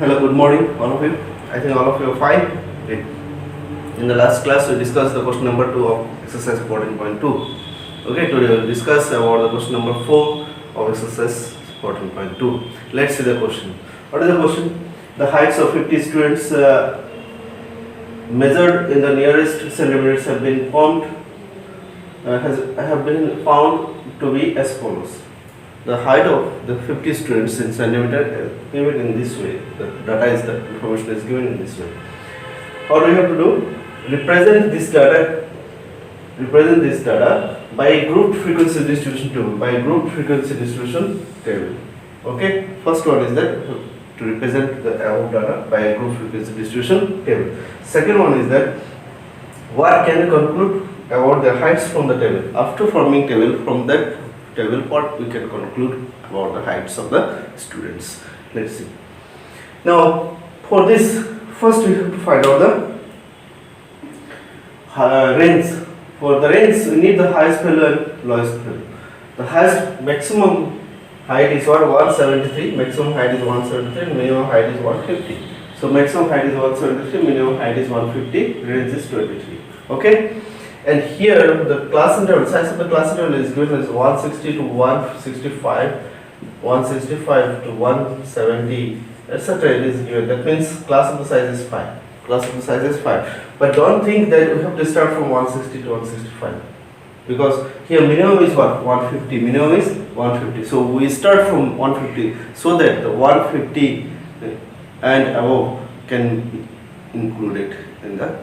Hello, good morning, all of you. I think all of you are fine. Okay. In the last class, we discussed the question number 2 of exercise 14.2. Okay, today we will discuss about the question number 4 of exercise 14.2. Let's see the question. What is the question? The heights of 50 students measured in the nearest centimeters have been found to be as follows. The height of the 50 students in centimeter given in this way. The data is the information is given in this way. How do you have to do? Represent this data by a grouped frequency distribution table. Okay. First one is that to represent the above data by a grouped frequency distribution table. Second one is that what can you conclude about the heights from the table? After forming table, from that table part we can conclude about the heights of the students. Let's see. Now for this, first we have to find out the range. For the range we need the highest value and lowest value. The highest maximum height is what? 173. Maximum height is 173. Minimum height is 150. So maximum height is 173. Minimum height is 150. Range is 23. Okay. And here the class interval, size of the class interval is given as 160 to 165, 165 to 170, etc. It is given. That means class of the size is 5. Class of the size is 5. But don't think that we have to start from 160 to 165. Because here minimum is what? 150. Minimum is 150. So we start from 150 so that the 150 and above can be included in the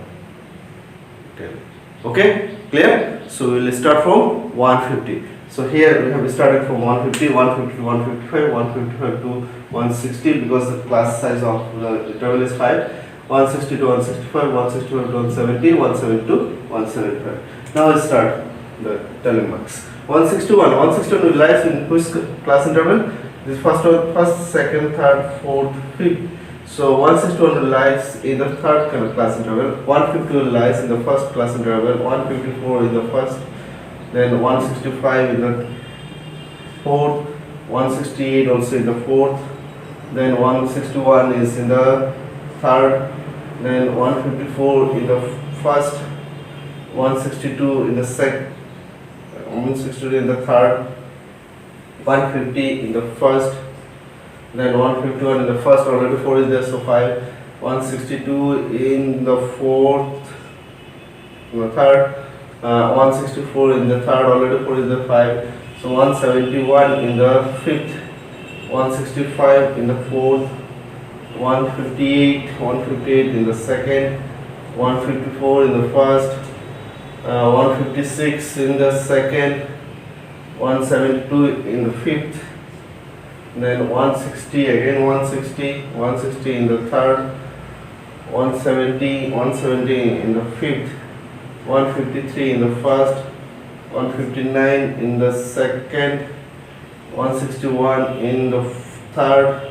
table. Okay, clear? So we will start from 150. So here we have started from 150, 150 to 155, 155 to 160 because the class size of the interval is 5, 160 to 165, 165 to 170, 170 to 175. Now let's start the telling marks. 161 will lies in which class interval? This first, second, third, fourth, fifth. So 161 will lies in the third class interval, 150 will lies in the first class interval, 154 in the first, then 165 in the fourth, 168 also in the fourth, then 161 is in the third, then 154 in the first, 162 in the second, 162 in the third, 150 in the first, then 151 in the first, already 4 is there, so 5, 162 in the fourth, in the third, 164 in the third, already 4 is there, 5, so 171 in the fifth, 165 in the fourth, 158 in the second, 154 in the first, 156 in the second, 172 in the fifth, then 160 again, 160 in the third, 170 in the fifth, 153 in the first, 159 in the second, 161 in the third,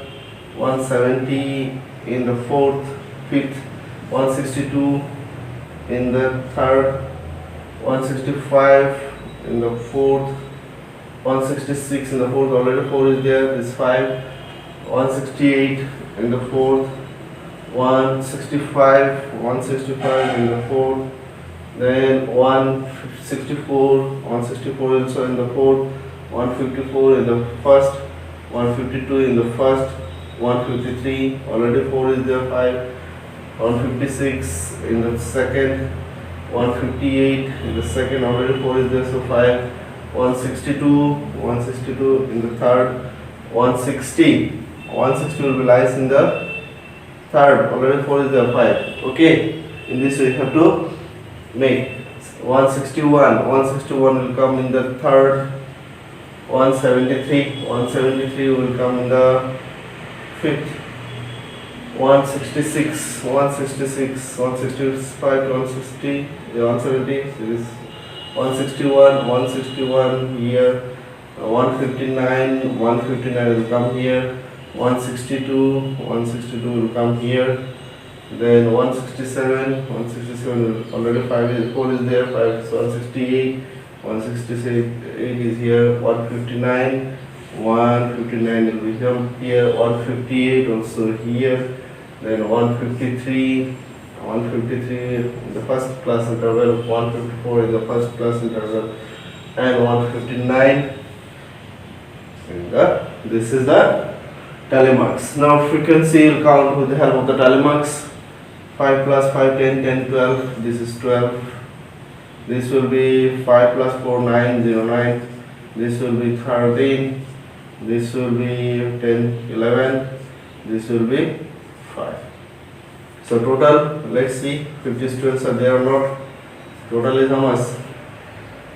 170 in the fourth, fifth, 162 in the third, 165 in the fourth, 166 in the fourth, already 4 is there, this 5, 168 in the fourth, 165 in the fourth, then 164 also in the fourth, 154 in the first, 152 in the first, 153, already 4 is there, 5, 156 in the second, 158 in the second, already 4 is there, so 5, 162 in the third, 160 will be lies in the third, already 4 is there, 5. Okay, in this way you have to make 161 will come in the third, 173 will come in the fifth, 165 to 160, 170 is 161 here, 159 will come here, 162 will come here, then 167 will already 4 is there, 5, so 168 is here, 159 159 will become here, 158 also here, then 153 in the first class interval, 154 in the first class interval, and 159 in the, this is the tally marks. Now frequency will count with the help of the tally marks. 5 plus 5 10 10 12, this is 12, this will be 5 plus 4 9 0 9, this will be 13, this will be 10 11, this will be 5. So total, let's see 50 students are there or not. Total is how much?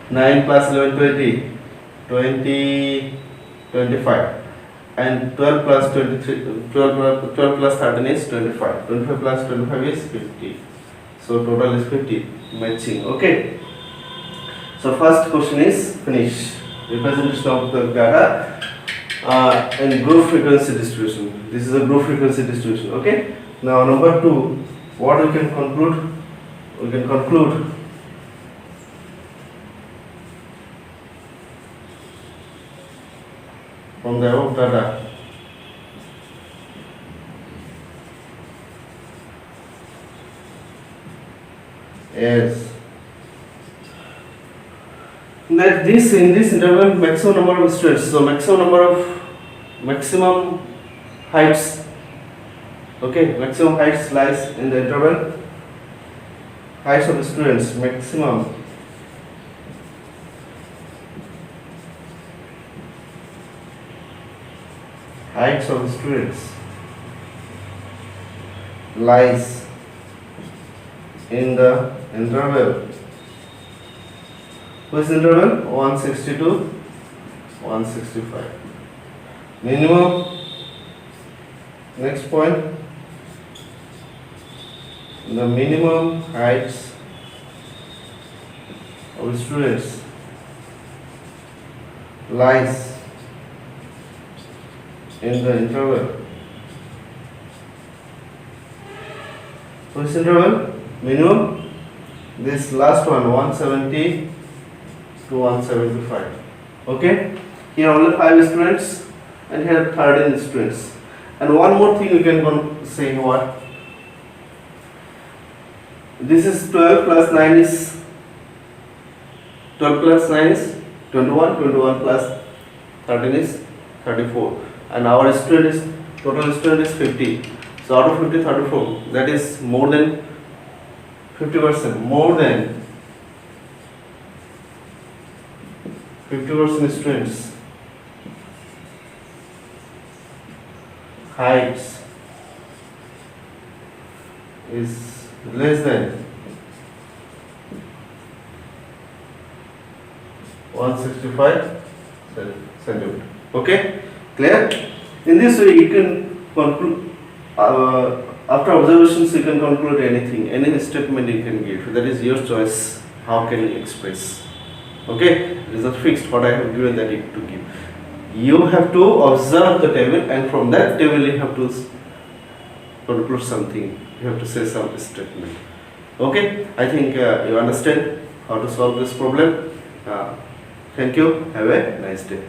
9 plus 11 20 25, and 12 plus 23 12 plus 13 is 25, 25 plus 25 is 50. So total is 50 matching. Okay, so first question is finished. Representation of the data and group frequency distribution. This is a group frequency distribution. Okay, now number 2, what we can conclude? We can conclude from the above data is that this, in this interval, maximum number of students, so maximum heights, okay, maximum heights lies in the interval, heights of students, maximum heights of students lies in the interval, which interval? 160 to 165. Minimum, next point, the minimum heights of students lies in the interval, which interval? Minimum, this last one, 170 to 175. Okay, here only 5 students and here 13 students. And one more thing you can say, what? This is 12 plus 9 is 12 plus 9 is 21, 21 plus 13 is 34, and our student is, total student is 50. So out of 50, 34, that is more than 50%, more than 50% students heights is less than 165 centimeter. Okay, clear? In this way you can conclude, after observations you can conclude anything, any statement you can give. That is your choice. How can you express? Okay, it is not fixed what I have given that you to give. You have to observe the table, and from that table you have to conclude something. You have to say some statement. Okay, I think you understand how to solve this problem. Thank you. Have a nice day.